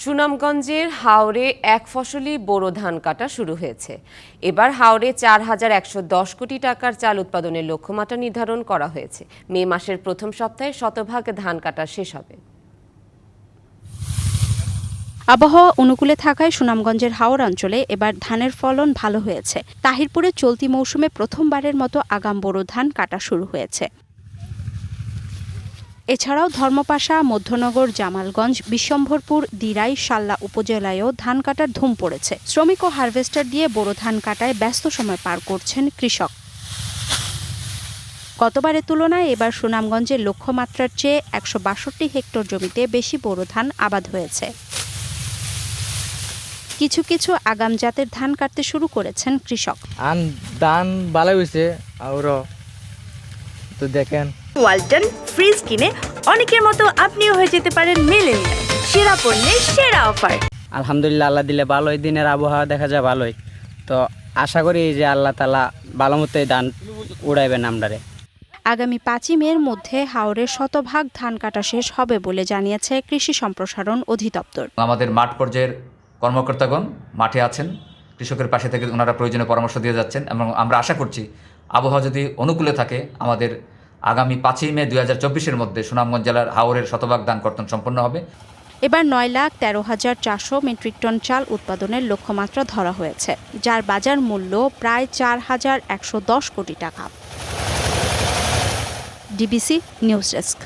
সুনামগঞ্জের হাওরে এক ফসলি বোরো ধান কাটা শুরু হয়েছে। এবার হাওরে ৪,১১০ কোটি টাকার চাল উৎপাদনের লক্ষ্যমাত্রা নির্ধারণ করা হয়েছে। মে মাসের প্রথম সপ্তাহে শতভাগ ধান কাটা শেষ হবে। আবহাওয়া অনুকূলে থাকায় সুনামগঞ্জের হাওর অঞ্চলে এবার ধানের ফলন ভালো হয়েছে। তাহিরপুরে চলতি মৌসুমে প্রথমবারের মতো আগাম বোরো ধান কাটা শুরু হয়েছে। এছাড়াও ধর্মপাশা, মধ্যনগর, জামালগঞ্জ, বিশ্বম্ভরপুর, দিরাই, শাল্লা উপজেলায়ও ধান কাটার ধুম পড়েছে। শ্রমিক ও হারভেস্টার দিয়ে বোরো ধান কাটায় ব্যস্ত সময় পার করছেন কৃষক। গতবারের তুলনায় এবার সুনামগঞ্জের লক্ষ্যমাত্রার চেয়ে ১৬২ হেক্টর জমিতে বেশি বোরো ধান আবাদ হয়েছে। কিছু কিছু আগাম জাতের ধান কাটতে শুরু করেছেন কৃষক। ধান ভালো হয়েছে আর তো দেখেন ওয়ালটন ফ্রিজ কিনে অনেকের মতো আপনিও হয়ে যেতে পারেন মিলেনিয়াল। সেরা পণ্যের সেরা অফার। আলহামদুলিল্লাহ, আল্লাহ দিলে ভালোই, দিনের আবহাওয়া দেখা যায় ভালোই। তো আশা করি যে আল্লাহ তাআলা ভালো মতোই ধান উড়াইবেন আমরারে। আগামী ৫ই মের মধ্যে হাওরের শতভাগ ধান কাটা শেষ হবে বলে জানিয়েছে কৃষি সম্প্রসারণ অধিদপ্তর। আমাদের মাঠ পর্যায়ের কর্মকর্তাগণ মাঠে আছেন, কৃষকের পাশে থেকে ওনারা প্রয়োজনীয় পরামর্শ দিয়ে যাচ্ছেন এবং আমরা আশা করছি আবহাওয়া যদি অনুকূলে থাকে আমাদের আগামী ৫ই মে ২০২৪-এর মধ্যে সুনামগঞ্জ জেলার হাওরের শতভাগ ধান কর্তন সম্পন্ন হবে। এবার ৯,১৩,৪০০ মেট্রিক টন চাল উৎপাদনের লক্ষ্যমাত্রা ধরা হয়েছে, যার বাজার মূল্য প্রায় ৪,১১০ কোটি টাকা। DBC news desk.